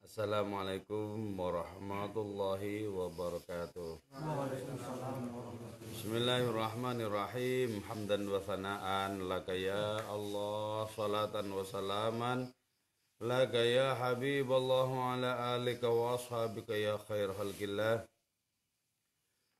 Assalamualaikum warahmatullahi wabarakatuh. Bismillahirrahmanirrahim. Hamdan wa thana'an laka ya Allah, salatan wa salaman laka ya habiballah wa ala alika wa ashabika ya khair khalqillah.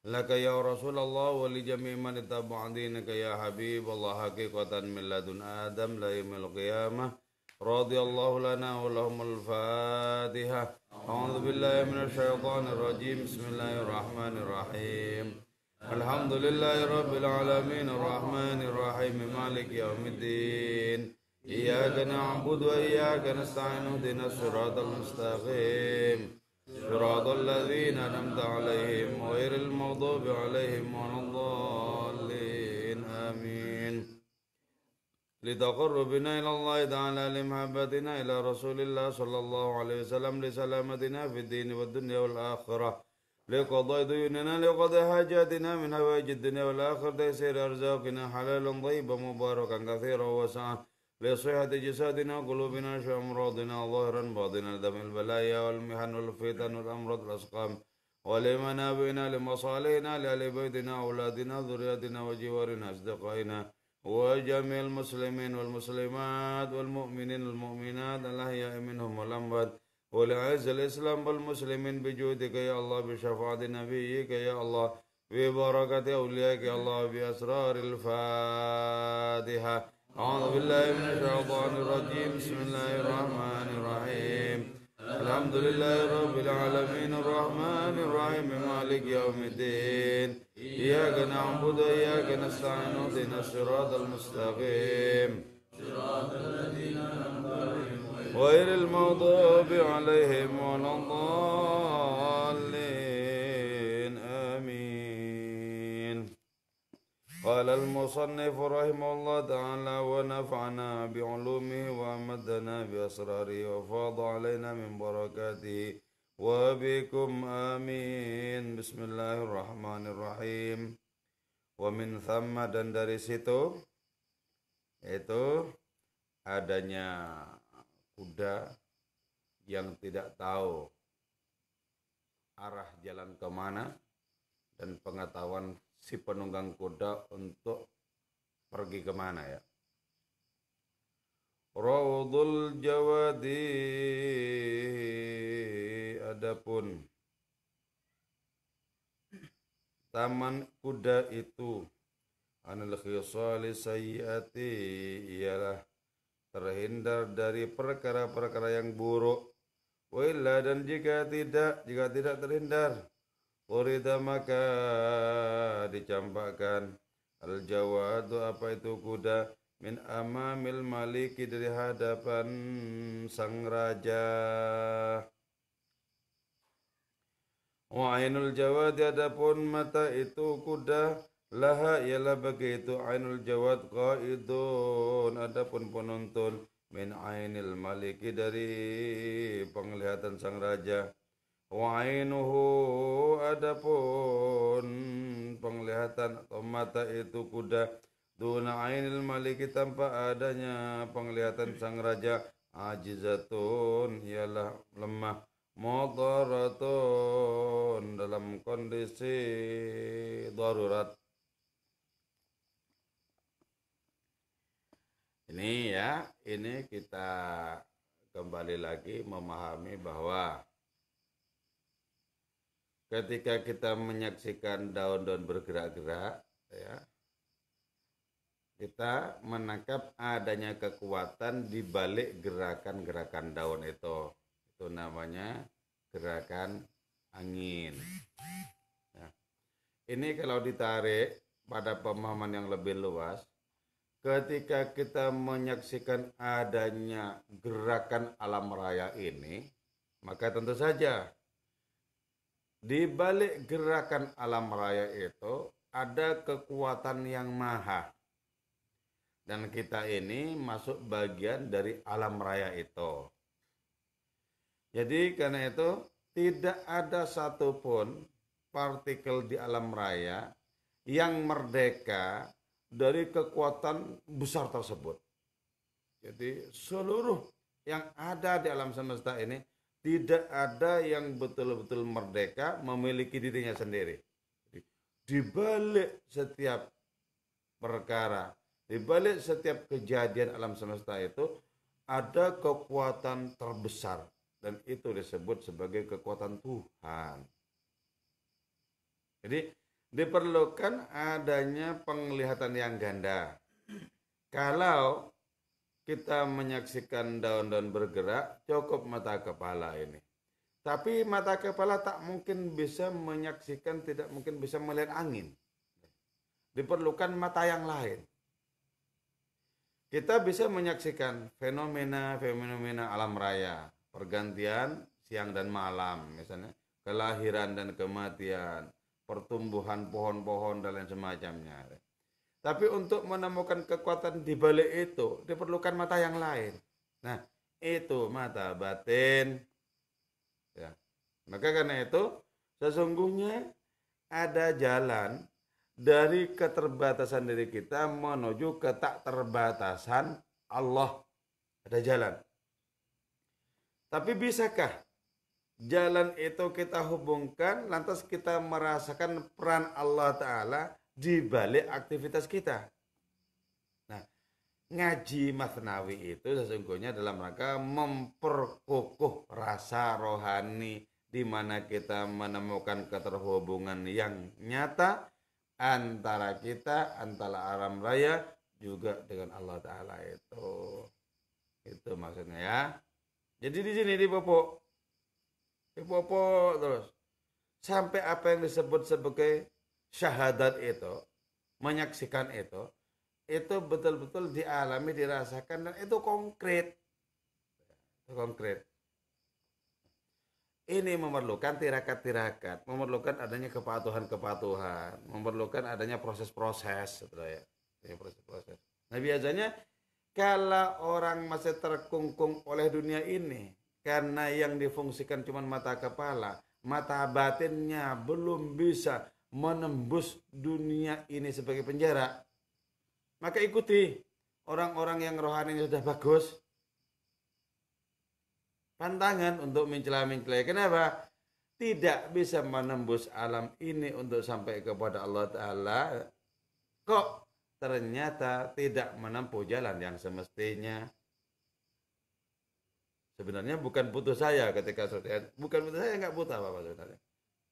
Laka ya Rasulullah wa li jami' man ittaba'a dinaka ya habiballah haqiqatan min ladun Adam la yaumil qiyamah. Radiyallahu lana wa lahumul Fatihah. A'udzu billahi minasy syaithanir rajim. Bismillahirrahmanirrahim. Alhamdulillahi rabbil alamin arrahmanir rahim maliki yaumiddin. Iyyaka na'budu wa iyyaka nasta'in ihdinas siratal mustaqim. Siratal ladzina an'amta 'alaihim ghairil maghdubi 'alaihim waladdallin. Amin. لتقربنا إلى الله تعالى لمحبتنا إلى رسول الله صلى الله عليه وسلم لسلامتنا في الدين والدنيا والآخرة لقضاء ديوننا لقضاء حاجاتنا من هوائج الدنيا والآخرة تيسير أرزاقنا حلالا طيبا مباركا كثيرا وسعا لصحة جسادنا وقلوبنا وأمراضنا ظاهرا باطنا لدم البلايا والمحن والفتن والأمراض والأسقام ولمنابئنا لمصالحنا لأهل بيتنا أولادنا ذرياتنا وجوارنا أصدقائنا وجميع المسلمين والمسلمات والمؤمنين والمؤمنات الأحياء منهم والأموات ولعز الإسلام والمسلمين بجودك يا الله بشفاعة نبيك يا الله ببركة أوليائك يا الله بأسرار الفاتحة. أعوذ بالله من الشيطان الرجيم. بسم الله الرحمن الرحيم. الحمد لله رب العالمين الرحمن الرحيم مالك يوم الدين. إياك نعبد وإياك نستعين اهدنا الصراط المستقيم صراط الذين أنعمت عليهم غير المغضوب عليهم ولا الضالين. آمين. قال المصنف رحمه الله تعالى ونفعنا بعلومه وأمدنا بأسراره وفاض علينا من بركاته وبكم amin. Bismillahirrahmanirrahim. Wa min thamma, dan dari situ itu adanya kuda yang tidak tahu arah jalan kemana dan pengetahuan si penunggang kuda untuk pergi kemana ya. Raudul Jawadi, adapun taman kuda itu anil khisali sayyiati, ialah terhindar dari perkara-perkara yang buruk. Wa illa, dan jika tidak terhindar, urida, maka dicampakkan al jawadu, apa itu kuda, min amamil maliki, dari hadapan sang raja. Wa ainul jawad, adapun mata itu kuda, laha, ialah bagi itu ainul jawad qaidun, adapun penonton, min ainil maliki, dari penglihatan sang raja. Wa ainuhu, adapun penglihatan atau mata itu kuda, duna ainil maliki, tanpa adanya penglihatan sang raja, ajizatun, ialah lemah, mudaratun, dalam kondisi darurat. Ini kita kembali lagi memahami bahwa ketika kita menyaksikan daun-daun bergerak-gerak ya, kita menangkap adanya kekuatan di balik gerakan-gerakan daun itu. Itu namanya gerakan angin. Ya. Ini kalau ditarik pada pemahaman yang lebih luas, ketika kita menyaksikan adanya gerakan alam raya ini, maka tentu saja di balik gerakan alam raya itu ada kekuatan yang maha. Dan kita ini masuk bagian dari alam raya itu. Jadi karena itu tidak ada satupun partikel di alam raya yang merdeka dari kekuatan besar tersebut. Jadi seluruh yang ada di alam semesta ini Tidak ada yang betul-betul merdeka memiliki dirinya sendiri. Di balik setiap perkara, di balik setiap kejadian alam semesta itu ada kekuatan terbesar dan itu disebut sebagai kekuatan Tuhan. Jadi diperlukan adanya penglihatan yang ganda. Kalau kita menyaksikan daun-daun bergerak, cukup mata kepala ini. Tapi mata kepala tak mungkin bisa menyaksikan, tidak mungkin bisa melihat angin. Diperlukan mata yang lain. Kita bisa menyaksikan fenomena alam raya, pergantian siang dan malam, misalnya kelahiran dan kematian, pertumbuhan pohon-pohon dan lain semacamnya. Tapi untuk menemukan kekuatan di balik itu diperlukan mata yang lain. Nah, itu mata batin. Ya. Maka karena itu sesungguhnya ada jalan dari keterbatasan diri kita menuju ke tak terbatasan Allah. Ada jalan. Tapi bisakah jalan itu kita hubungkan lantas kita merasakan peran Allah Ta'ala di balik aktivitas kita? Nah, ngaji Matsnawi itu sesungguhnya dalam rangka memperkokoh rasa rohani di mana kita menemukan keterhubungan yang nyata antara kita, antara alam raya juga dengan Allah Ta'ala itu. Itu maksudnya ya. Jadi di sini dipupuk terus sampai apa yang disebut sebagai syahadat itu, menyaksikan itu betul-betul dialami, dirasakan dan itu konkret. Ini memerlukan tirakat-tirakat, memerlukan adanya kepatuhan-kepatuhan, memerlukan adanya proses-proses, ya. Ini proses-proses. Nah biasanya kalau orang masih terkungkung oleh dunia ini, karena yang difungsikan cuma mata kepala, mata batinnya belum bisa menembus dunia ini sebagai penjara, maka ikuti orang-orang yang rohaninya sudah bagus. Pantangan untuk mencela-mencela. Kenapa? Tidak bisa menembus alam ini untuk sampai kepada Allah Ta'ala. Kok ternyata tidak menempuh jalan yang semestinya. Sebenarnya bukan putus saya ketika saya, bukan putus saya, nggak buta Bapak sebenarnya.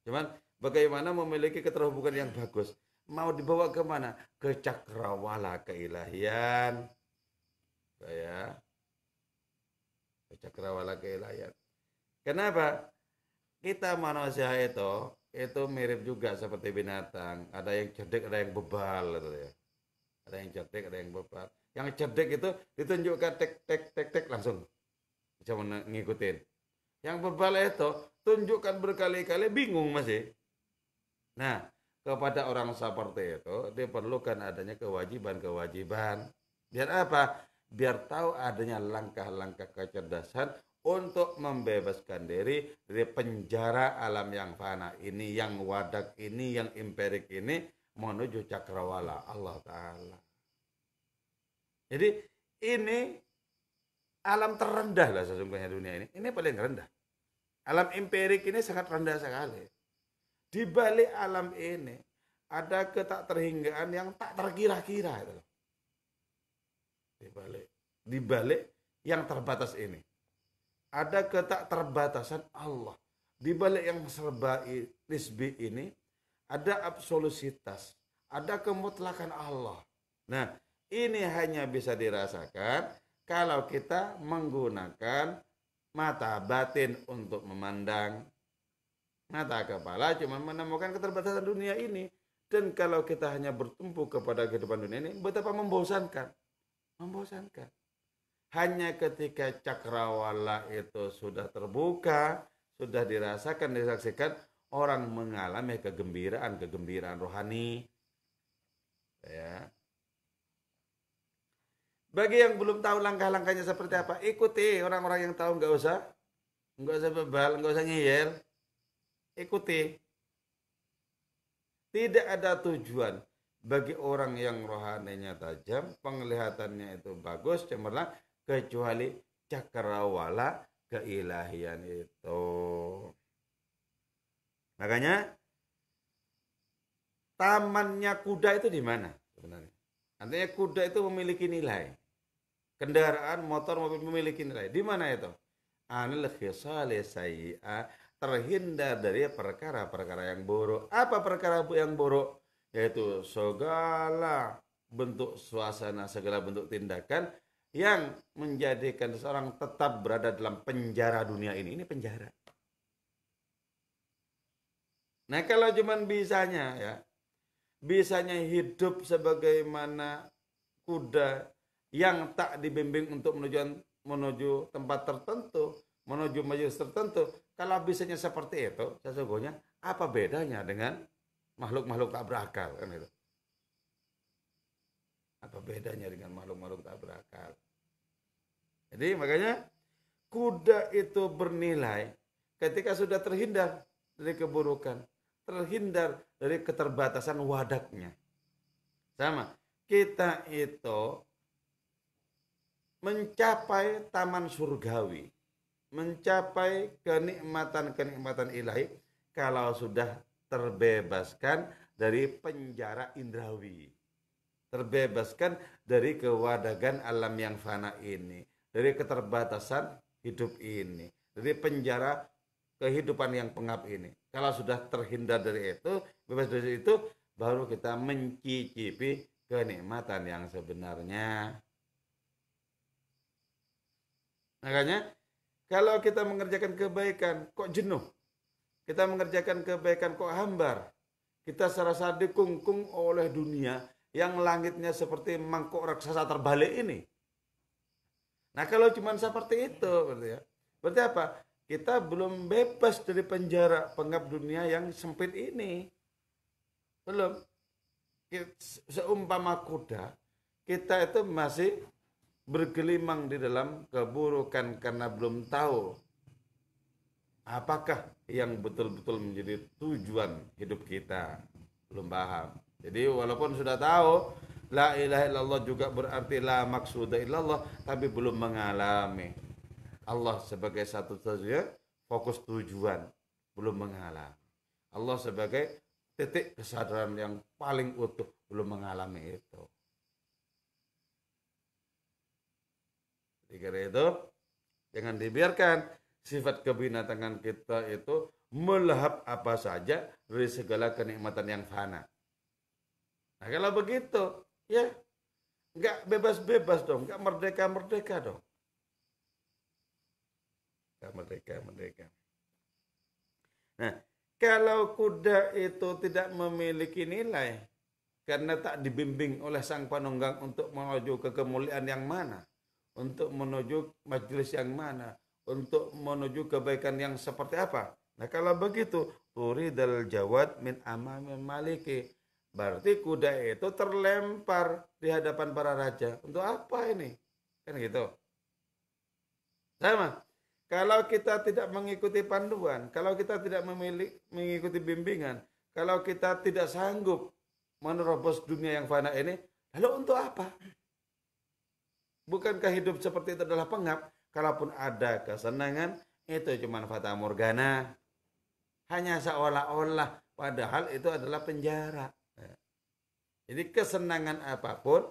Cuman bagaimana memiliki keterhubungan yang bagus. Mau dibawa kemana? Ke cakrawala keilahian. Saya ke cakrawala keilahian. Kenapa? Kita manusia itu mirip juga seperti binatang. Ada yang cerdik, ada yang bebal gitu ya. Ada yang cerdik, ada yang bebal. Yang cerdik itu ditunjukkan tek langsung bisa ngikutin. Yang bebal itu tunjukkan berkali-kali bingung masih. Nah, kepada orang seperti itu diperlukan adanya kewajiban-kewajiban. Biar apa? Biar tahu adanya langkah-langkah kecerdasan untuk membebaskan diri dari penjara alam yang fana ini, yang wadak ini, yang empirik ini menuju cakrawala Allah Ta'ala. Jadi ini alam terendah lah sesungguhnya dunia ini. Ini paling rendah. Alam empirik ini sangat rendah sekali. Di balik alam ini ada ketak terhinggaan yang tak terkira-kira itu. Di balik yang terbatas ini ada ketak terbatasan Allah. Di balik yang serba nisbi ini ada absolusitas, ada kemutlakan Allah. Nah, ini hanya bisa dirasakan kalau kita menggunakan mata batin untuk memandang. Mata kepala cuma menemukan keterbatasan dunia ini. Dan kalau kita hanya bertumpu kepada kehidupan dunia ini, betapa membosankan. Membosankan. Hanya ketika cakrawala itu sudah terbuka, sudah dirasakan, disaksikan, orang mengalami kegembiraan rohani. Ya. Bagi yang belum tahu langkah-langkahnya seperti apa, ikuti orang-orang yang tahu, nggak usah bebal, nggak usah ngeyel. Ikuti. Tidak ada tujuan bagi orang yang rohaninya tajam, penglihatannya itu bagus, cemerlang, kecuali cakrawala keilahian itu. Makanya tamannya kuda itu di mana sebenarnya? Artinya kuda itu memiliki nilai. Kendaraan motor mobil memiliki nilai. Di mana itu? Anil khisali sayyi'ah, terhindar dari perkara-perkara yang buruk. Apa perkara yang buruk? Yaitu segala bentuk suasana, segala bentuk tindakan yang menjadikan seseorang tetap berada dalam penjara dunia ini. Ini penjara. Nah, kalau cuman bisanya hidup sebagaimana kuda yang tak dibimbing untuk menuju tempat tertentu, menuju majelis tertentu. Kalau bisanya seperti itu, sesungguhnya apa bedanya dengan makhluk-makhluk tak berakal, kan itu? Apa bedanya dengan makhluk-makhluk tak berakal? Jadi makanya kuda itu bernilai ketika sudah terhindar dari keburukan, terhindar dari keterbatasan wadaknya. Sama, kita itu mencapai taman surgawi, mencapai kenikmatan-kenikmatan ilahi kalau sudah terbebaskan dari penjara indrawi, terbebaskan dari kewadagan alam yang fana ini, dari keterbatasan hidup ini, dari penjara kehidupan yang pengap ini. Kalau sudah terhindar dari itu, bebas dari itu, baru kita mencicipi kenikmatan yang sebenarnya. Makanya kalau kita mengerjakan kebaikan kok jenuh, kita mengerjakan kebaikan kok hambar, kita serasa dikungkung oleh dunia yang langitnya seperti mangkok raksasa terbalik ini. Nah, kalau cuma seperti itu berarti apa? Kita belum bebas dari penjara pengap dunia yang sempit ini. Belum. Seumpama kuda, kita itu masih bergelimang di dalam keburukan karena belum tahu apakah yang betul-betul menjadi tujuan hidup kita. Belum paham. Jadi walaupun sudah tahu la ilaha illallah juga berarti la maksuda illallah, tapi belum mengalami Allah sebagai satu-satunya fokus tujuan, belum mengalami Allah sebagai titik kesadaran yang paling utuh, belum mengalami itu. Karena itu jangan dibiarkan sifat kebinatangan kita itu melahap apa saja dari segala kenikmatan yang fana. Nah, kalau begitu, ya nggak bebas-bebas dong, nggak merdeka-merdeka dong. Nggak merdeka-merdeka. Nah, kalau kuda itu tidak memiliki nilai, karena tak dibimbing oleh sang penunggang untuk menuju ke kemuliaan yang mana, untuk menuju majelis yang mana, untuk menuju kebaikan yang seperti apa. Nah, kalau begitu, turidal jawad min amamil maliki. Berarti kuda itu terlempar di hadapan para raja. Untuk apa ini? Kan gitu. Sama. Kalau kita tidak mengikuti panduan, kalau kita tidak mengikuti bimbingan, kalau kita tidak sanggup menerobos dunia yang fana ini, lalu untuk apa? Bukankah hidup seperti itu adalah pengap? Kalaupun ada kesenangan, itu cuma fata morgana. Hanya seolah-olah, padahal itu adalah penjara. Jadi kesenangan apapun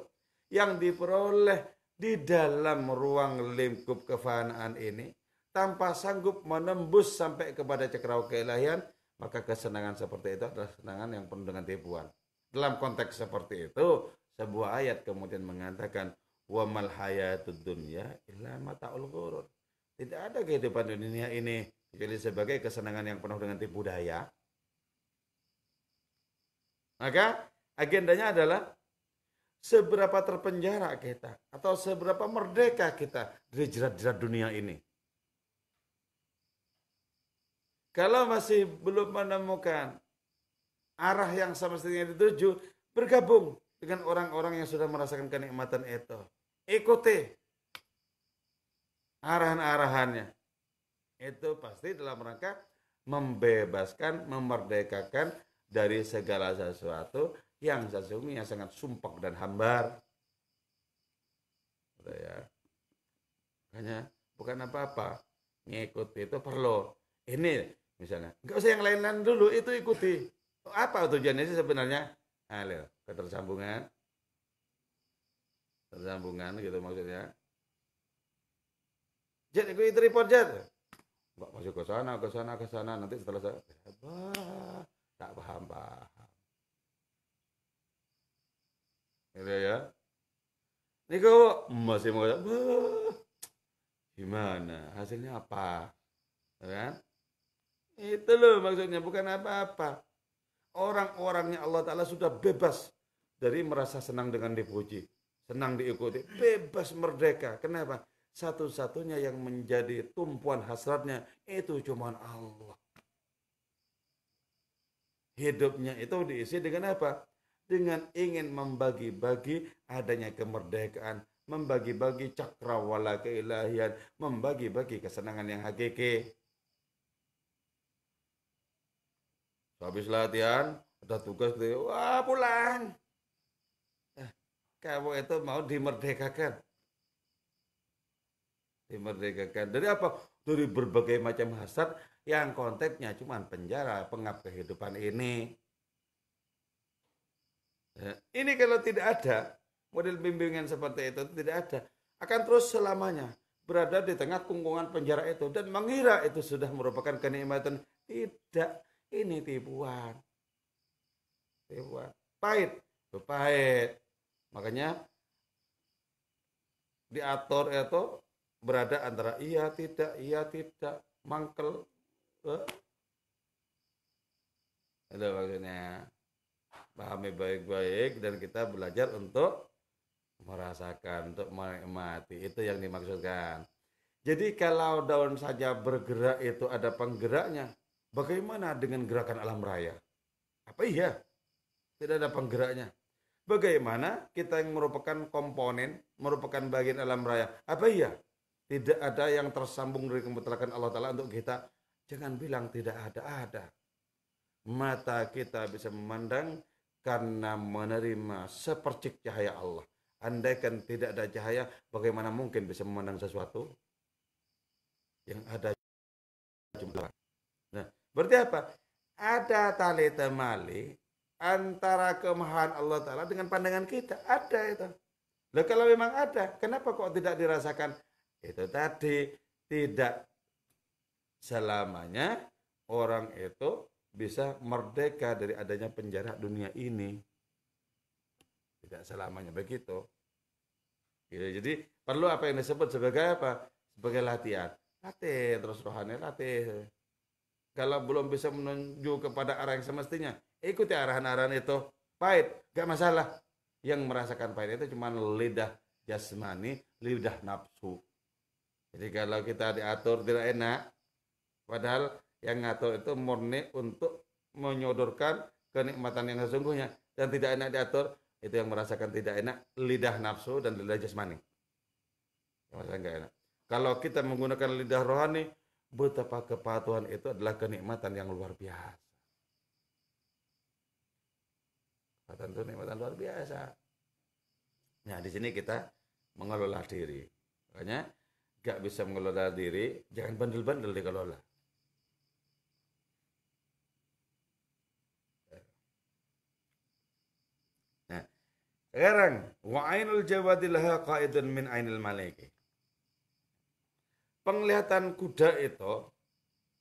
yang diperoleh di dalam ruang lingkup kefanaan ini, tanpa sanggup menembus sampai kepada cakrawala keilahian, maka kesenangan seperti itu adalah kesenangan yang penuh dengan tipuan. Dalam konteks seperti itu, sebuah ayat kemudian mengatakan, wa mal hayatud dunya illa mata'ul ghurur. Tidak ada kehidupan dunia ini kecuali sebagai kesenangan yang penuh dengan tipu daya. Maka agendanya adalah seberapa terpenjara kita atau seberapa merdeka kita dari jerat-jerat dunia ini. Kalau masih belum menemukan arah yang semestinya dituju, bergabung dengan orang-orang yang sudah merasakan kenikmatan itu. Ikuti arahan-arahannya. Itu pasti dalam rangka membebaskan, memerdekakan dari segala sesuatu yang sesungguhnya sangat sumpek dan hambar. Ya. Makanya bukan apa-apa Ngikuti itu perlu. Ini misalnya, nggak usah yang lain-lain dulu, itu ikuti. Apa tujuannya sih sebenarnya? Lihat, ketersambungan gitu maksudnya. Jadi gue itu report jad. Mbak masuk ke sana, nanti setelah saya, tak paham. Gitu ya. Ini kok masih mau, gimana? Hasilnya apa? Kan? Itu loh maksudnya, bukan apa-apa. Orang-orangnya Allah Ta'ala sudah bebas dari merasa senang dengan dipuji, senang diikuti, bebas merdeka. Kenapa? Satu-satunya yang menjadi tumpuan hasratnya itu cuma Allah. Hidupnya itu diisi dengan apa? Dengan ingin membagi-bagi adanya kemerdekaan, membagi-bagi cakrawala keilahian, membagi-bagi kesenangan yang hakiki. Habis latihan, ada tugas, wah pulang. Kamu itu mau dimerdekakan. Dimerdekakan. Dari apa? Dari berbagai macam hasad yang konteksnya cuma penjara, pengap kehidupan ini. Ini kalau tidak ada, model bimbingan seperti itu tidak ada. Akan terus selamanya berada di tengah kungkungan penjara itu dan mengira itu sudah merupakan kenikmatan. Tidak, ini tipuan. Tipuan. Pahit. Pahit. Makanya diatur itu berada antara iya tidak, mangkel. Itu maksudnya. Pahami baik-baik dan kita belajar untuk merasakan, untuk menikmati. Itu yang dimaksudkan. Jadi kalau daun saja bergerak itu ada penggeraknya, bagaimana dengan gerakan alam raya? Apa iya? Tidak ada penggeraknya. Bagaimana kita yang merupakan komponen, merupakan bagian alam raya? Apa iya? Tidak ada yang tersambung dari kemutlaqan Allah Ta'ala untuk kita. Jangan bilang tidak ada. Mata kita bisa memandang karena menerima sepercik cahaya Allah. Andaikan tidak ada cahaya, bagaimana mungkin bisa memandang sesuatu yang ada jumlah. Nah, berarti apa? Ada tali temali antara kemahaan Allah Ta'ala dengan pandangan kita. Ada itu. Nah, kalau memang ada, kenapa kok tidak dirasakan? Itu tadi, tidak selamanya orang itu bisa merdeka dari adanya penjara dunia ini. Tidak selamanya begitu. Jadi perlu apa yang disebut sebagai apa? Sebagai latihan. Latih terus rohani, latih. Kalau belum bisa menuju kepada arah yang semestinya, ikuti arahan-arahan itu. Pahit, gak masalah. Yang merasakan pahit itu cuma lidah jasmani, lidah nafsu. Jadi kalau kita diatur tidak enak, padahal yang ngatur itu murni untuk menyodorkan kenikmatan yang sesungguhnya. Dan tidak enak diatur, itu yang merasakan tidak enak, lidah nafsu dan lidah jasmani. Merasakan gak enak. Kalau kita menggunakan lidah rohani, betapa kepatuhan itu adalah kenikmatan yang luar biasa. Kepatuhan itu kenikmatan luar biasa. Nah, di sini kita mengelola diri. Makanya gak bisa mengelola diri, jangan bandel-bandel dikelola. Nah, sekarang wa ainul jawadi laha qaidun min ainil maliki. Penglihatan kuda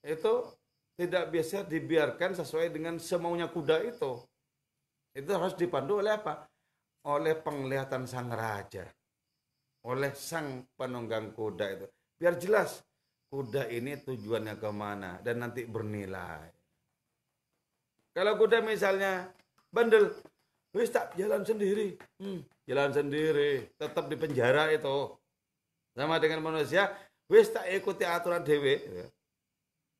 itu tidak biasa dibiarkan sesuai dengan semaunya kuda itu. Itu harus dipandu oleh apa? Oleh penglihatan sang raja. Oleh sang penunggang kuda itu. Biar jelas kuda ini tujuannya kemana dan nanti bernilai. Kalau kuda misalnya bandel, wis tak jalan sendiri. Jalan sendiri, tetap di penjara itu. Sama dengan manusia, wis tak ikuti aturan dewe.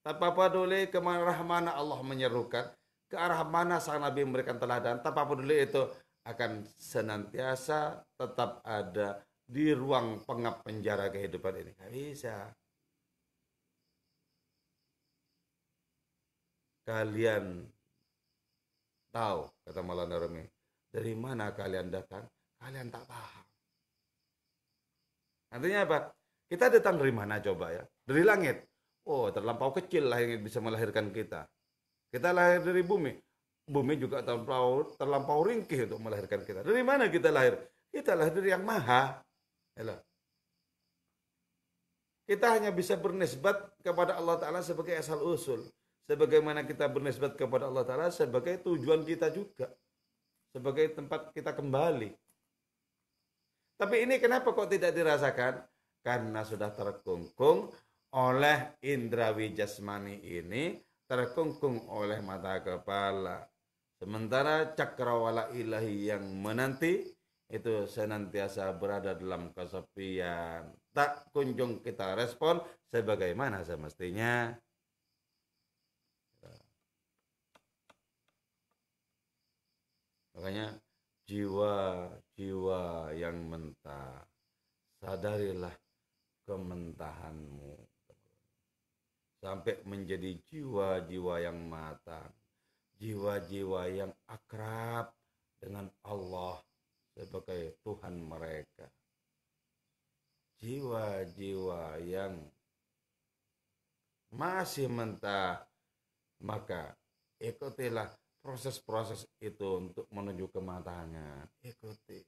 Tanpa peduli kemana mana Allah menyerukan, ke arah mana sang Nabi memberikan teladan, tanpa peduli itu akan senantiasa tetap ada di ruang pengap penjara kehidupan ini. Gak bisa. Kalian tahu, kata Maulana Rumi, dari mana kalian datang? Kalian tak paham. Artinya apa? Kita datang dari mana coba ya? Dari langit. Oh, terlampau kecil lah yang bisa melahirkan kita. Kita lahir dari bumi. Bumi juga terlampau ringkih untuk melahirkan kita. Dari mana kita lahir? Kita lahir dari yang maha. Yalah. Kita hanya bisa bernisbat kepada Allah Ta'ala sebagai asal usul. Sebagaimana kita bernisbat kepada Allah Ta'ala sebagai tujuan kita juga. Sebagai tempat kita kembali. Tapi ini kenapa kok tidak dirasakan? Karena sudah terkungkung oleh indrawi jasmani ini, terkungkung oleh mata kepala. Sementara cakrawala ilahi yang menanti, itu senantiasa berada dalam kesepian. Tak kunjung kita respon sebagaimana semestinya. Makanya jiwa yang mentah, sadarilah kementahanmu. Sampai menjadi jiwa-jiwa yang matang. Jiwa-jiwa yang akrab dengan Allah sebagai Tuhan mereka. Jiwa-jiwa yang masih mentah, maka ikutilah proses-proses itu untuk menuju kematangan. Ikuti.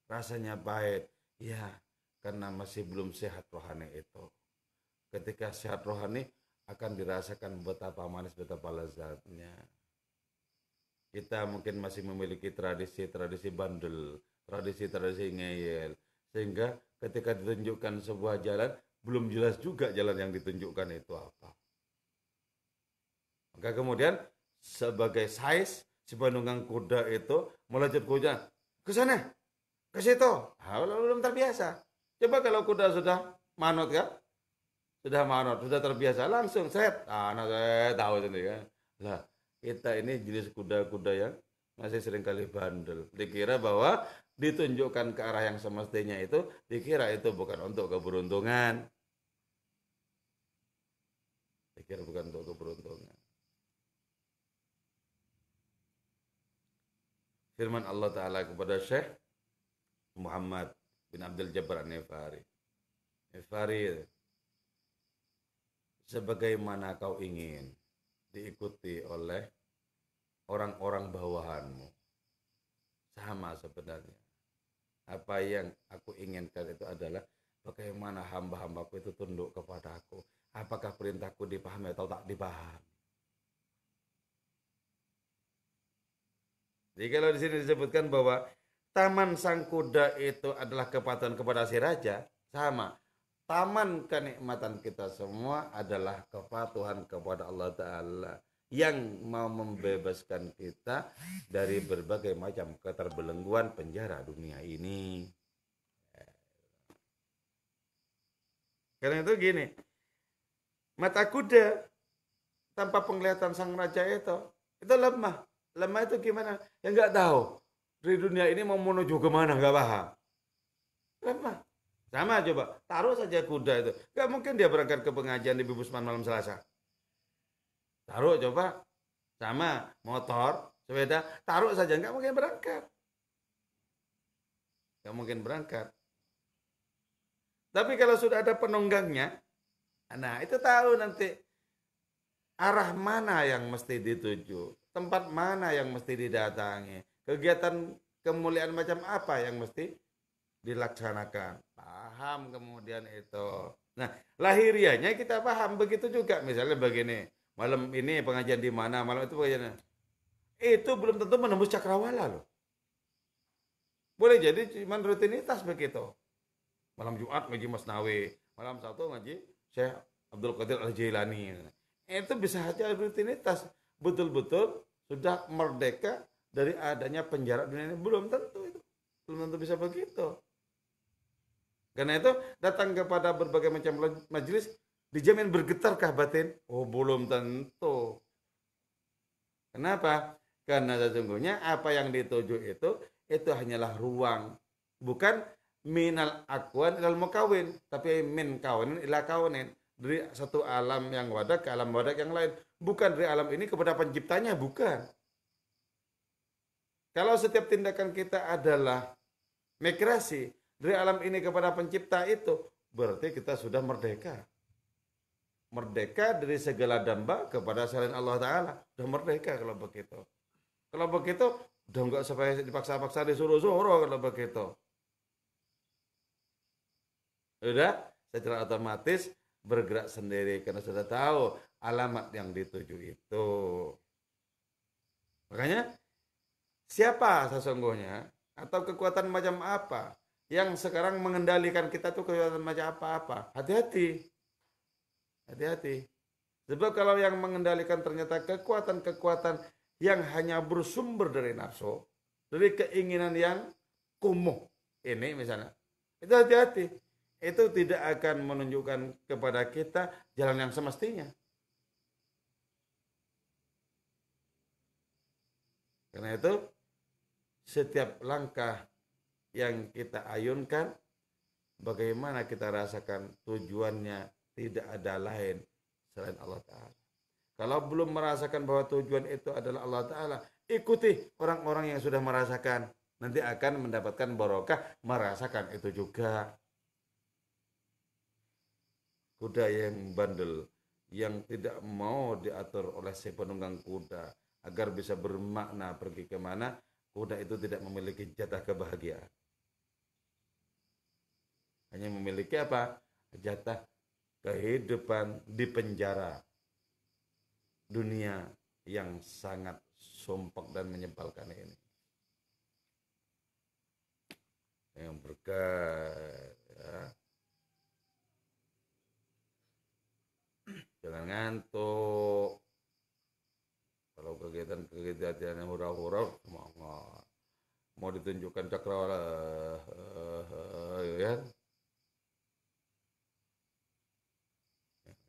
Rasanya pahit, ya, karena masih belum sehat rohani itu. Ketika sehat rohani akan dirasakan betapa manis, betapa lezatnya. Kita mungkin masih memiliki tradisi-tradisi bandel, tradisi-tradisi ngeyel, sehingga ketika ditunjukkan sebuah jalan, belum jelas juga jalan yang ditunjukkan itu apa. Maka kemudian sebagai size, si penunggang kuda itu melejit kuda ke sana, ke situ. Belum terbiasa. Coba kalau kuda sudah manut kan, sudah terbiasa, langsung set. Saya tahu sendiri kan. Lah, kita ini jenis kuda-kuda yang masih sering kali bandel. Dikira bahwa ditunjukkan ke arah yang semestinya itu, dikira itu bukan untuk keberuntungan. Dikira bukan untuk keberuntungan. Firman Allah Ta'ala kepada Syekh Muhammad bin Abdul Jabbar An-Nifari. Nifari, sebagaimana kau ingin diikuti oleh orang-orang bawahanmu, sama sebenarnya. Apa yang aku inginkan itu adalah bagaimana hamba-hambaku itu tunduk kepada aku. Apakah perintahku dipahami atau tak dipahami. Jadi kalau di sini disebutkan bahwa taman sang kuda itu adalah kepatuhan kepada si raja, sama. Taman kenikmatan kita semua adalah kepatuhan kepada Allah Ta'ala yang mau membebaskan kita dari berbagai macam keterbelengguan penjara dunia ini. Karena itu gini, mata kuda tanpa penglihatan sang raja itu lemah. Lemah itu gimana? Ya nggak tahu. Di dunia ini mau menuju kemana, nggak paham. Lemah. Sama coba, taruh saja kuda itu. Nggak mungkin dia berangkat ke pengajian di Bibusman malam Selasa. Taruh coba. Sama motor, sepeda, taruh saja. Nggak mungkin berangkat. Nggak mungkin berangkat. Tapi kalau sudah ada penunggangnya, nah itu tahu nanti arah mana yang mesti dituju. Tempat mana yang mesti didatangi, kegiatan kemuliaan macam apa yang mesti dilaksanakan. Paham kemudian itu. Nah, lahiriahnya kita paham, begitu juga misalnya begini, malam ini pengajian di mana, malam itu pengajian. Itu belum tentu menembus cakrawala loh. Boleh jadi cuma rutinitas begitu. Malam Jumat ngaji Masnawi, malam Sabtu ngaji Syekh Abdul Qadir Al-Jailani. Itu bisa saja rutinitas. Betul-betul sudah merdeka dari adanya penjara dunia ini. Belum tentu itu. Belum tentu bisa begitu. Karena itu datang kepada berbagai macam majelis, dijamin bergetarkah batin? Oh, belum tentu. Kenapa? Karena sesungguhnya apa yang dituju itu hanyalah ruang. Bukan minal akwan ilal mukawin, tapi min kawinin ila kawinin. Dari satu alam yang wadak ke alam wadak yang lain. Bukan dari alam ini kepada penciptanya, bukan. Kalau setiap tindakan kita adalah migrasi dari alam ini kepada pencipta itu, berarti kita sudah merdeka. merdeka dari segala damba kepada selain Allah Ta'ala. Udah merdeka kalau begitu. Kalau begitu, udah nggak sampai dipaksa-paksa disuruh-suruh kalau begitu. Udah secara otomatis bergerak sendiri karena sudah tahu alamat yang dituju itu. Makanya siapa sesungguhnya atau kekuatan macam apa yang sekarang mengendalikan kita tuh kekuatan macam apa? Hati-hati. Hati-hati. Sebab kalau yang mengendalikan ternyata kekuatan-kekuatan yang hanya bersumber dari nafsu, dari keinginan yang kumuh ini misalnya, itu hati-hati. Itu tidak akan menunjukkan kepada kita jalan yang semestinya. Karena itu setiap langkah yang kita ayunkan, bagaimana kita rasakan tujuannya tidak ada lain selain Allah Ta'ala. Kalau belum merasakan bahwa tujuan itu adalah Allah Ta'ala, ikuti orang-orang yang sudah merasakan. Nanti akan mendapatkan barokah merasakan itu juga. Kuda yang bandel, yang tidak mau diatur oleh si penunggang kuda, agar bisa bermakna pergi kemana, kuda itu tidak memiliki jatah kebahagiaan. Hanya memiliki apa? Jatah kehidupan di penjara dunia yang sangat sumpek dan menyebalkan ini. Yang berkah, ya. Jangan ngantuk. Kalau kegiatan yang hura-hura, semangat. Mau ditunjukkan cakrawala, ya.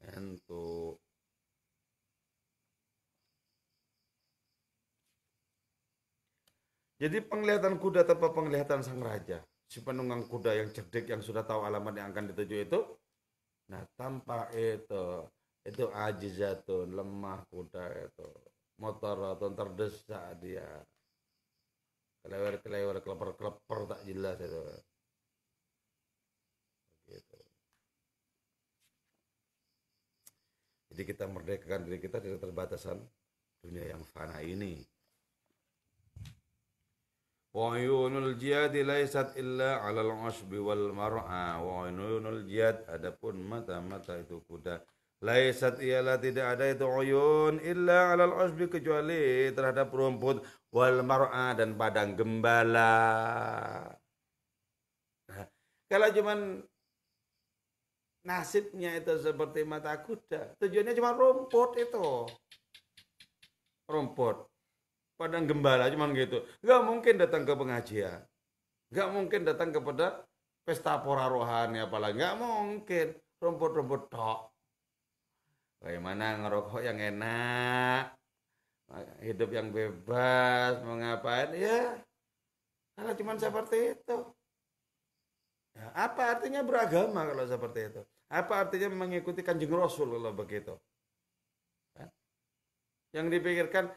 Ngantuk. Jadi penglihatan kuda tanpa penglihatan sang raja, si penunggang kuda yang cerdik yang sudah tahu alamat yang akan dituju itu, nah tanpa itu ajizatun, lemah kuda itu, motoratun, terdesak dia, kelewer keleper tak jelas itu. Gitu. Jadi kita merdekakan diri kita dari keterbatasan dunia yang fana ini. Wa'yunul jihad laisat illa 'alal 'ashbi wal mar'a. Wa'yunul jihad, adapun mata-mata itu kuda, laisat ialah tidak ada itu uyun illa 'alal 'ashbi kecuali terhadap rumput wal mar'a dan padang gembala. Nah, kalau cuman nasibnya itu seperti mata kuda, tujuannya cuma rumput itu. Rumput. Padang gembala cuman gitu. Gak mungkin datang ke pengajian. Gak mungkin datang kepada pesta pora rohani apalagi. Gak mungkin. Rumput-rumput tok. Bagaimana ngerokok yang enak. Hidup yang bebas. Mau ngapain. Ya. Kalau cuman seperti itu. Ya, apa artinya beragama kalau seperti itu? Apa artinya mengikuti Kanjeng Rasul kalau begitu? Yang dipikirkan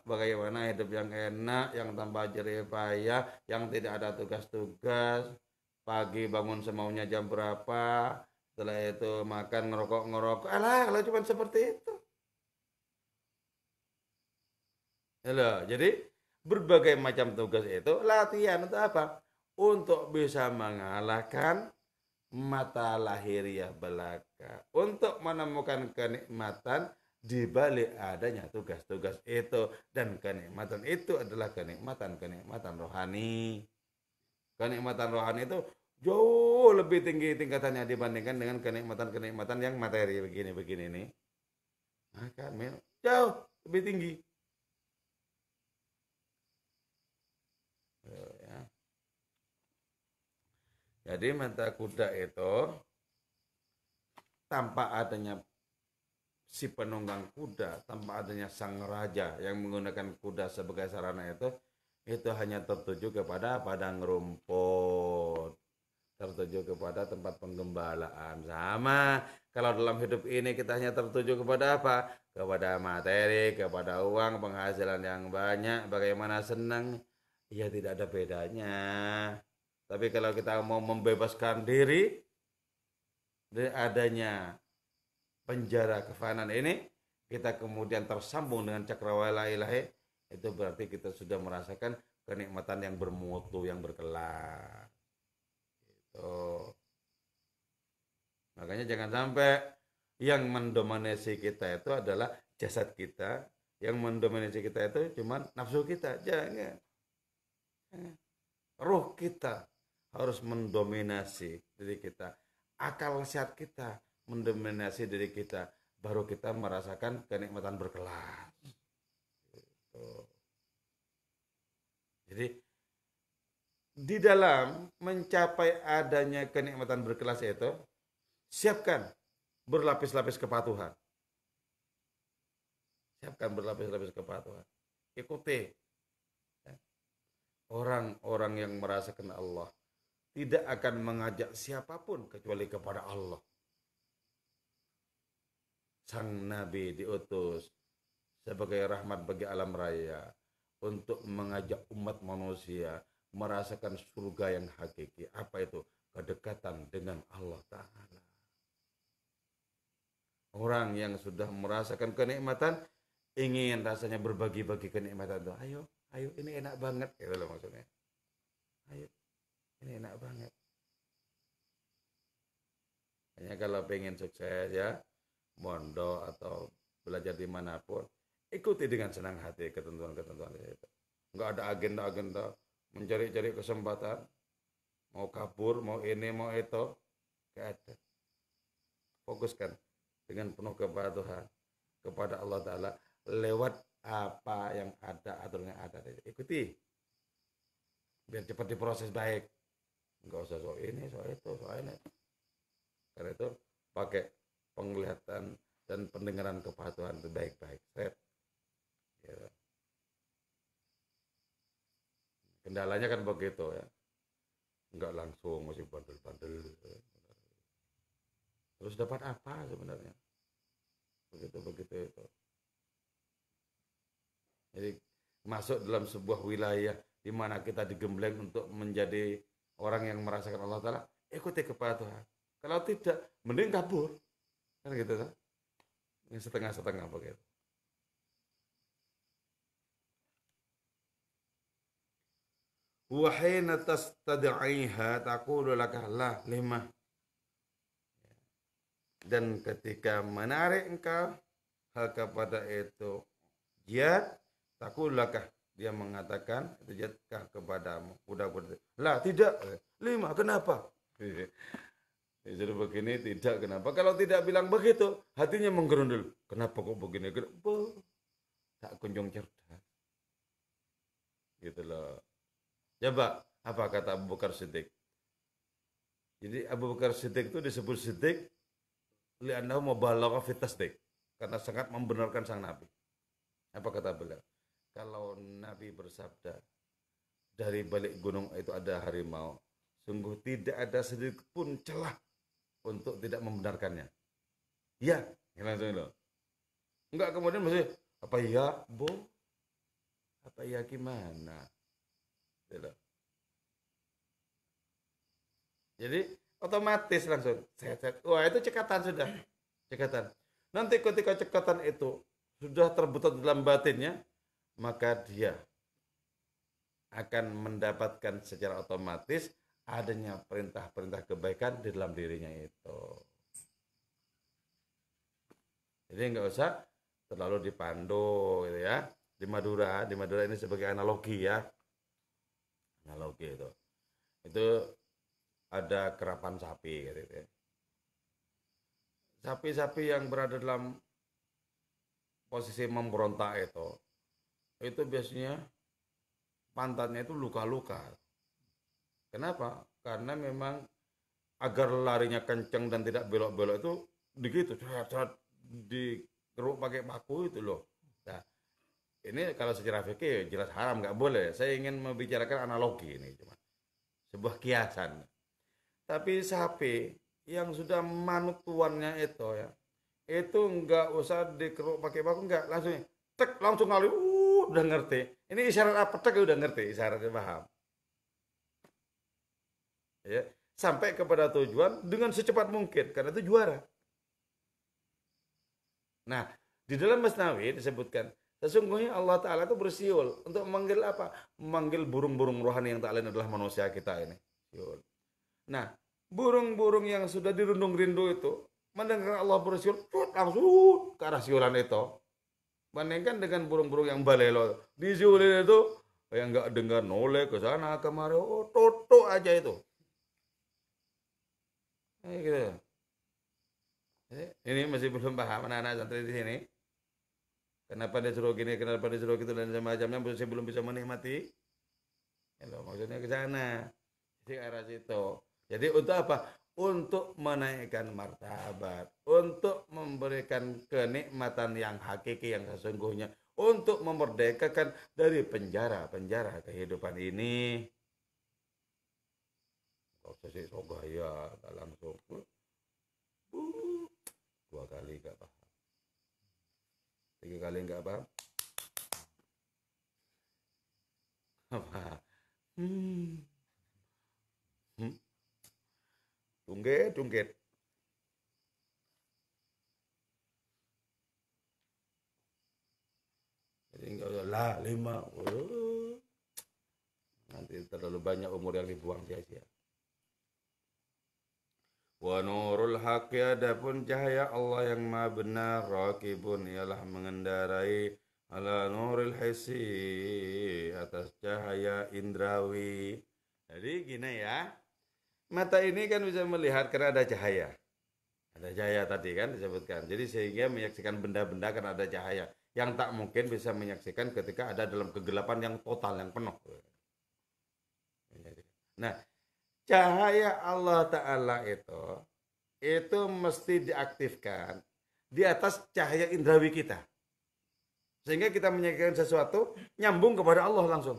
bagaimana hidup yang enak, yang tanpa jerih payah, yang tidak ada tugas-tugas, pagi bangun semaunya jam berapa, setelah itu makan ngerokok. Alah, kalau cuma seperti itu. Halo, jadi berbagai macam tugas itu latihan untuk apa? Untuk bisa mengalahkan mata lahiriah belaka, untuk menemukan kenikmatan di balik adanya tugas-tugas itu, dan kenikmatan itu adalah kenikmatan rohani. Kenikmatan rohani itu jauh lebih tinggi tingkatannya dibandingkan dengan kenikmatan yang materi begini nih. Maka jauh lebih tinggi. Ya. Jadi mata kuda itu tanpa adanya si penunggang kuda, tanpa adanya sang raja yang menggunakan kuda sebagai sarana itu hanya tertuju kepada padang rumput, tertuju kepada tempat penggembalaan. Sama kalau dalam hidup ini kita hanya tertuju kepada apa? Kepada materi, kepada uang, penghasilan yang banyak, bagaimana senang, ya tidak ada bedanya. Tapi kalau kita mau membebaskan diri dari adanya penjara kefanan ini, kita kemudian tersambung dengan cakrawala ilahi, itu berarti kita sudah merasakan kenikmatan yang bermutu, yang berkelas. Gitu. Makanya jangan sampai yang mendominasi kita itu adalah jasad kita, yang mendominasi kita itu cuma nafsu kita. Jangan. Ruh kita harus mendominasi diri kita. Akal sehat kita mendominasi diri kita. Baru kita merasakan kenikmatan berkelas. Gitu. Jadi di dalam mencapai adanya kenikmatan berkelas itu, siapkan berlapis-lapis kepatuhan. Siapkan berlapis-lapis kepatuhan. Ikuti orang-orang yang merasakan Allah. Tidak akan mengajak siapapun kecuali kepada Allah. Sang Nabi diutus sebagai rahmat bagi alam raya untuk mengajak umat manusia merasakan surga yang hakiki. Apa itu? Kedekatan dengan Allah Ta'ala. Orang yang sudah merasakan kenikmatan ingin rasanya berbagi-bagi kenikmatan itu. Ayo ini enak banget, gitu loh maksudnya. Ayo, ini enak banget. Hanya kalau pengen sukses ya, mondok atau belajar dimanapun, ikuti dengan senang hati ketentuan-ketentuan itu. Enggak ada agenda-agenda mencari-cari kesempatan, mau kabur, mau ini, mau itu, enggak ada. Fokuskan dengan penuh kepatuhan kepada Allah Ta'ala lewat apa yang ada, aturan yang ada. Ikuti biar cepat diproses baik. Enggak usah soal ini, soal itu, soal ini. Karena itu pakai penglihatan dan pendengaran kepatuhan itu baik-baik. Ya. Kendalanya kan begitu ya. Enggak langsung masih bandel-bandel. Terus dapat apa sebenarnya? Begitu itu. Jadi masuk dalam sebuah wilayah di mana kita digembleng untuk menjadi orang yang merasakan Allah Ta'ala, ikuti kepatuhan. Kalau tidak, mending kabur. Kan gitu kan? Yang setengah-setengah begitu. Wa hina tastad'iha taqulu laka la lima. Dan ketika menarik engkau hal kepada itu jihad, takulakah, dia mengatakan itu jihadkah kepadamu, budak-budak. Lah tidak, lima, kenapa? Disuruh begini, tidak, kenapa? Kalau tidak bilang begitu, hatinya menggerundul. Kenapa kok begini? Kenapa? Tak kunjung cerdas. Gitu loh. Coba, apa kata Abu Bakar Siddiq? Jadi Abu Bakar Siddiq itu disebut Siddiq li'annahu mubalagha fi tasdiq, karena sangat membenarkan sang Nabi. Apa kata beliau? Kalau Nabi bersabda dari balik gunung itu ada harimau, sungguh tidak ada sedikit pun celah untuk tidak membenarkannya. Ya, langsung loh. Enggak kemudian masih apa ya, Bu? Apa ya gimana? Gitu. Jadi otomatis langsung wah itu cekatan sudah, cekatan. Nanti ketika cekatan itu sudah terbetot dalam batinnya, maka dia akan mendapatkan secara otomatis adanya perintah-perintah kebaikan di dalam dirinya itu. Jadi nggak usah terlalu dipandu gitu ya. Di Madura ini sebagai analogi ya, analogi itu ada kerapan sapi gitu ya. Sapi-sapi yang berada dalam posisi memberontak itu biasanya pantatnya itu luka-luka. Kenapa? Karena memang agar larinya kencang dan tidak belok-belok itu begitu, dikeruk pakai paku itu loh. Nah, ini kalau secara fikih jelas haram, nggak boleh. Saya ingin membicarakan analogi ini cuma sebuah kiasan. Tapi sapi yang sudah manut tuannya itu ya, itu nggak usah dikeruk pakai paku, nggak, langsung tek langsung kali, udah ngerti. Ini isyarat apa, tek udah ngerti, isyaratnya paham. Ya, sampai kepada tujuan dengan secepat mungkin karena itu juara. Nah, di dalam Masnawi disebutkan, sesungguhnya Allah Ta'ala itu bersiul untuk memanggil apa? Memanggil burung-burung rohani yang tak lain adalah manusia kita ini. Siul. Nah, burung-burung yang sudah dirundung rindu itu, mendengar Allah bersiul, langsung ke arah siulan itu. Bandingkan dengan burung-burung yang balelo, disiulin itu, yang nggak dengar noleh ke sana kemari, oh toto aja itu. Gitu. Ini masih belum paham anak-anak santri di sini. Kenapa dia suruh gini, kenapa dia suruh gitu dan semacamnya, saya belum bisa menikmati. Ya, maksudnya ke sana, di arah situ. Jadi untuk apa? Untuk menaikkan martabat, untuk memberikan kenikmatan yang hakiki yang sesungguhnya, untuk memerdekakan dari penjara-penjara kehidupan ini. Obsesi sogaya, langsung. 2 kali gak paham, 3 kali gak paham, apa? Hmm. Tungget. Jadi enggak usah lah 5. Nanti terlalu banyak umur yang dibuang sia-sia. Wa nurul haqqi, adapun cahaya Allah yang maha benar, raqibun ialah mengendarai ala nuril hissi, atas cahaya indrawi. Jadi gini ya, mata ini kan bisa melihat karena ada cahaya. Ada cahaya tadi kan disebutkan. Jadi sehingga menyaksikan benda-benda karena ada cahaya. Yang tak mungkin bisa menyaksikan ketika ada dalam kegelapan yang total, yang penuh. Nah, cahaya Allah Ta'ala itu mesti diaktifkan di atas cahaya indrawi kita. Sehingga kita menyaksikan sesuatu nyambung kepada Allah langsung.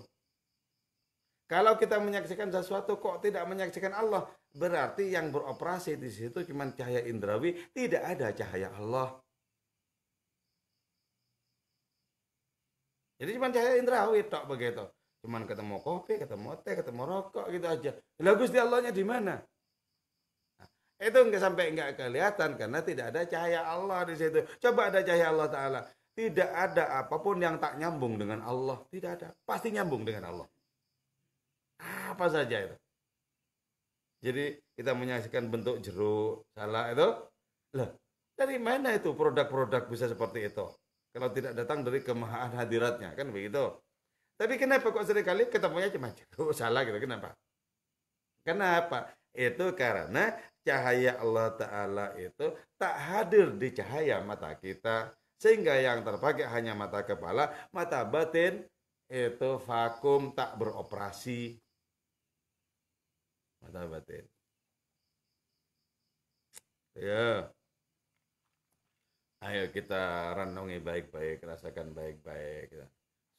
Kalau kita menyaksikan sesuatu kok tidak menyaksikan Allah, berarti yang beroperasi di situ cuma cahaya indrawi, tidak ada cahaya Allah. Jadi cuma cahaya indrawi tok begitu. Cuman ketemu kopi, ketemu teh, ketemu rokok gitu aja. Lah Gusti Allahnya di mana? Nah, itu enggak kelihatan karena tidak ada cahaya Allah di situ. Coba ada cahaya Allah Ta'ala. Tidak ada apapun yang tak nyambung dengan Allah. Tidak ada. Pasti nyambung dengan Allah. Apa saja itu. Jadi kita menyaksikan bentuk jeruk, salah itu. Lah, dari mana itu produk-produk bisa seperti itu? Kalau tidak datang dari kemahaan hadiratnya, kan begitu. Tapi kenapa kok seringkali ketemunya cuma jeruk, salah gitu, kenapa? Kenapa? Itu karena cahaya Allah Ta'ala itu tak hadir di cahaya mata kita. Sehingga yang terpakai hanya mata kepala, mata batin itu vakum, tak beroperasi. Mata batin. Ya. Ayo kita renungi baik-baik, rasakan baik-baik.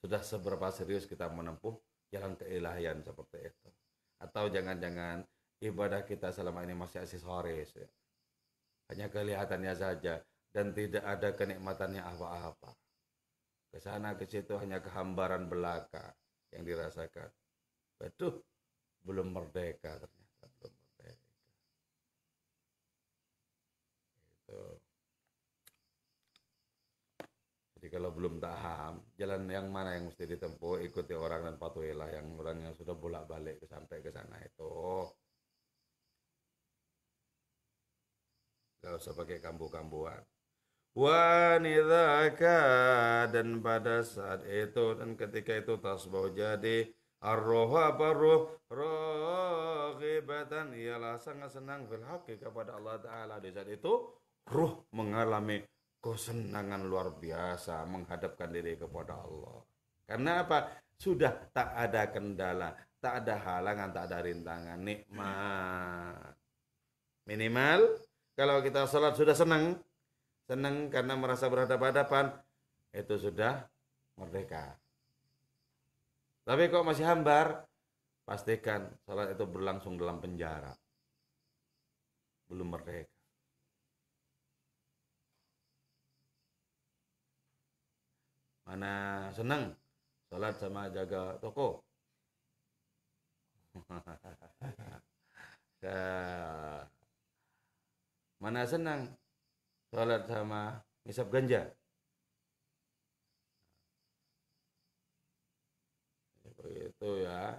Sudah seberapa serius kita menempuh jalan keilahian seperti itu? Atau jangan-jangan ibadah kita selama ini masih aksesoris, ya? Hanya kelihatannya saja dan tidak ada kenikmatannya apa-apa. Ke sana ke situ hanya kehambaran belaka yang dirasakan. Betul, belum merdeka ternyata, belum merdeka. Itu. Jadi kalau belum paham jalan yang mana yang mesti ditempuh, ikuti orang dan patuhilah yang orang yang sudah bolak-balik sampai ke sana itu. Gak usah pakai kambu-kambuan. Wanidaka, dan pada saat itu dan ketika itu tasbih jadi arroh apa roh rohibatan, ialah sangat senang fil haqqi kepada Allah Ta'ala. Di saat itu ruh mengalami kesenangan luar biasa menghadapkan diri kepada Allah. Karena apa? Sudah tak ada kendala, tak ada halangan, tak ada rintangan, nikmat. Minimal kalau kita sholat sudah senang karena merasa berhadapan-hadapan, itu sudah merdeka. Tapi kok masih hambar, pastikan sholat itu berlangsung dalam penjara, belum merdeka. Mana senang sholat sama jaga toko. Mana senang sholat sama ngisap ganja. Begitu ya.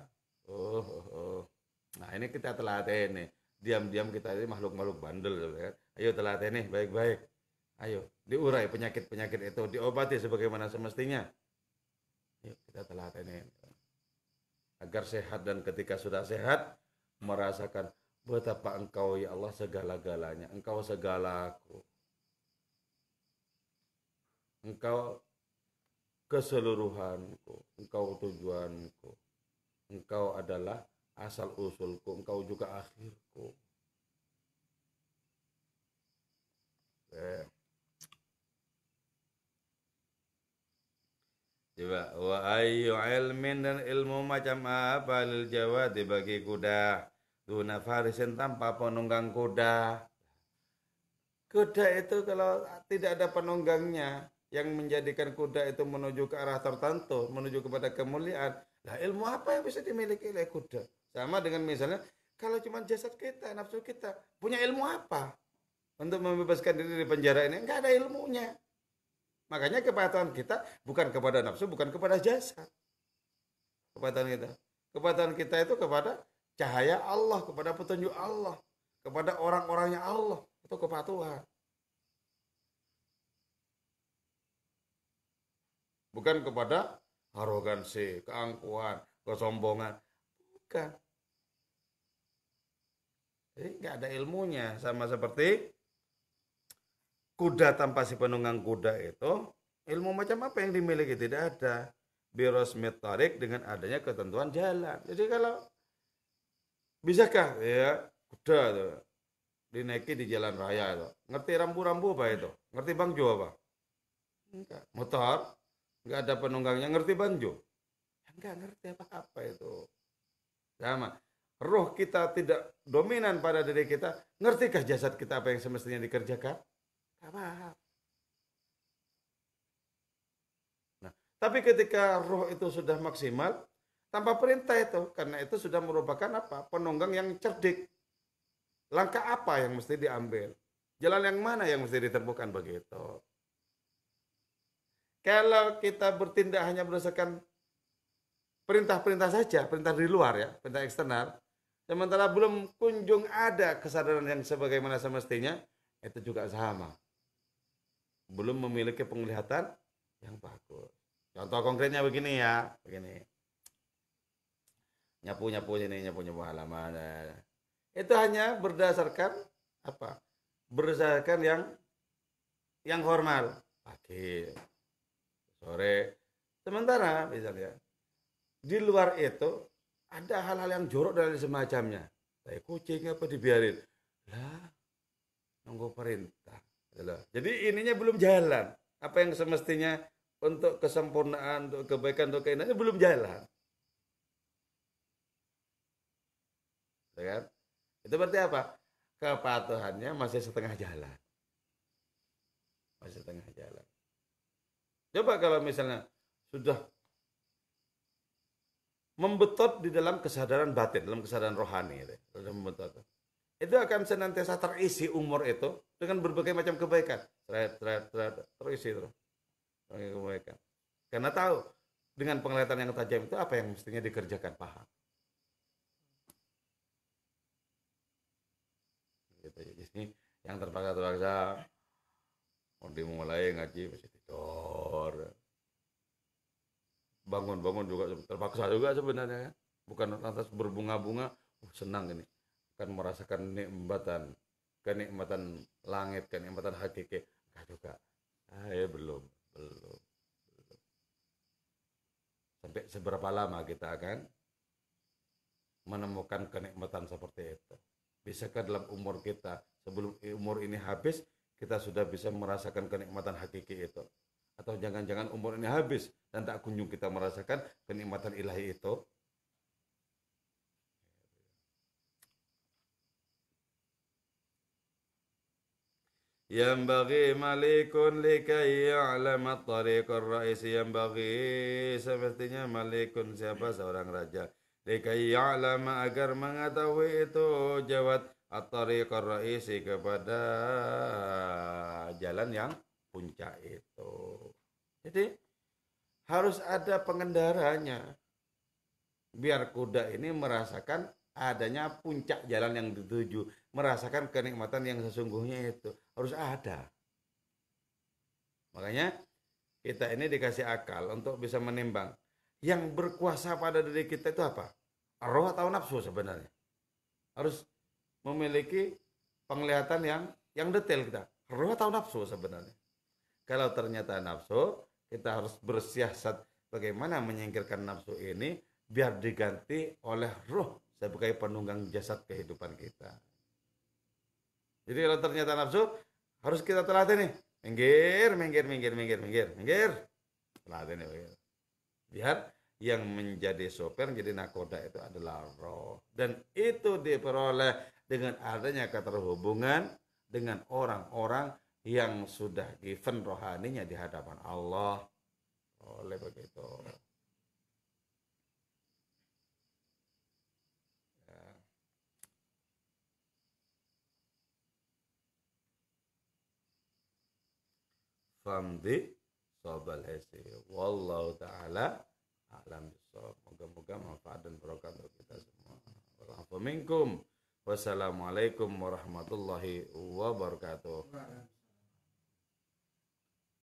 Nah, ini kita telaten nih. Diam-diam kita ini makhluk-makhluk bandel kan. Ayo telaten nih baik-baik. Ayo, diurai penyakit-penyakit itu, diobati sebagaimana semestinya. Yuk kita telaten nih. Agar sehat, dan ketika sudah sehat merasakan betapa Engkau ya Allah segala-galanya. Engkau segalaku. Engkau keseluruhanku, Engkau tujuanku, Engkau adalah asal usulku, Engkau juga akhirku. Coba, wa ayyu ilmin, dan ilmu macam apa lil jawad bagi kuda duna farisin tanpa penunggang kuda. Kuda itu kalau tidak ada penunggangnya yang menjadikan kuda itu menuju ke arah tertentu, menuju kepada kemuliaan. Nah, ilmu apa yang bisa dimiliki oleh kuda? Sama dengan misalnya kalau cuma jasad kita, nafsu kita, punya ilmu apa untuk membebaskan diri dari penjara ini? Enggak ada ilmunya. Makanya kepatuhan kita bukan kepada nafsu, bukan kepada jasad. Kepatuhan kita. Kepatuhan kita itu kepada cahaya Allah, kepada petunjuk Allah, kepada orang-orangnya Allah. Itu kepatuhan. Bukan kepada arogansi, keangkuhan, kesombongan. Bukan. Jadi nggak ada ilmunya. Sama seperti kuda tanpa si penunggang kuda itu, ilmu macam apa yang dimiliki? Tidak ada. Birosmit tarik, dengan adanya ketentuan jalan. Jadi kalau bisakah ya kuda itu dinaiki di jalan raya itu? Ngerti rambu-rambu apa itu? Ngerti bangjo apa? Enggak. Motor nggak ada penunggangnya, ngerti banjo? Enggak ngerti apa-apa itu. Sama. Roh kita tidak dominan pada diri kita. Ngertikah jasad kita apa yang semestinya dikerjakan? Enggak paham. Nah, tapi ketika roh itu sudah maksimal, tanpa perintah itu, karena itu sudah merupakan apa? Penunggang yang cerdik. Langkah apa yang mesti diambil? Jalan yang mana yang mesti ditemukan begitu? Kalau kita bertindak hanya berdasarkan perintah-perintah saja, perintah dari luar ya, perintah eksternal, sementara belum kunjung ada kesadaran yang sebagaimana semestinya, itu juga sama. Belum memiliki penglihatan yang bagus. Contoh konkretnya begini ya, begini. Nyapu-nyapu ini, nyapu-nyapu halaman. Itu hanya berdasarkan apa? Berdasarkan yang formal. Pagi, sore. Sementara misalnya di luar itu ada hal-hal yang jorok dan semacamnya. Kayak kucing apa dibiarin. Lah, nunggu perintah. Jadi ininya belum jalan. Apa yang semestinya untuk kesempurnaan, untuk kebaikan, untuk keindahan belum jalan. Ya kan? Itu berarti apa? Kepatuhannya masih setengah jalan. Masih setengah jalan. Coba kalau misalnya sudah membetot di dalam kesadaran batin, dalam kesadaran rohani, sudah membetot. Itu akan senantiasa terisi umur itu dengan berbagai macam kebaikan. Terisi terus. Kebaikan. Karena tahu dengan penglihatan yang tajam itu apa yang mestinya dikerjakan, paham. Gitu. Jadi yang terpaksa mau dimulai ngaji masih tidur. Bangun-bangun juga terpaksa juga sebenarnya, bukan lantas berbunga-bunga, senang ini akan merasakan kenikmatan langit, kenikmatan hakiki. Enggak juga. Belum. Sampai seberapa lama kita akan menemukan kenikmatan seperti itu? Bisakah dalam umur kita, sebelum umur ini habis, kita sudah bisa merasakan kenikmatan hakiki itu? Atau jangan-jangan umur ini habis dan tak kunjung kita merasakan kenikmatan ilahi itu? Yang bagi malikun likai ya'lamat tariqur raisi, yang bagi semestinya malikun, siapa? Seorang raja. Likai ya'lama, agar mengetahui itu jawad at-tariqur raisi, kepada jalan yang puncak itu. Jadi harus ada pengendaranya biar kuda ini merasakan adanya puncak jalan yang dituju, merasakan kenikmatan yang sesungguhnya itu harus ada. Makanya kita ini dikasih akal untuk bisa menimbang yang berkuasa pada diri kita itu apa? Roh atau nafsu sebenarnya. Harus memiliki penglihatan yang detail kita. Roh atau nafsu sebenarnya. Kalau ternyata nafsu, kita harus bersiasat bagaimana menyingkirkan nafsu ini biar diganti oleh roh sebagai penunggang jasad kehidupan kita. Jadi kalau ternyata nafsu, harus kita telatih nih. Minggir. Telatih nih. Biar yang menjadi sopir, menjadi nakoda itu adalah roh. Dan itu diperoleh dengan adanya keterhubungan dengan orang-orang yang sudah given rohaninya di hadapan Allah. Oleh begitu. Ya. Famdi sobal hesi. Wallahu ta'ala alam bisawab. Moga-moga manfaat dan barokah untuk kita semua. Wassalamualaikum warahmatullahi wabarakatuh.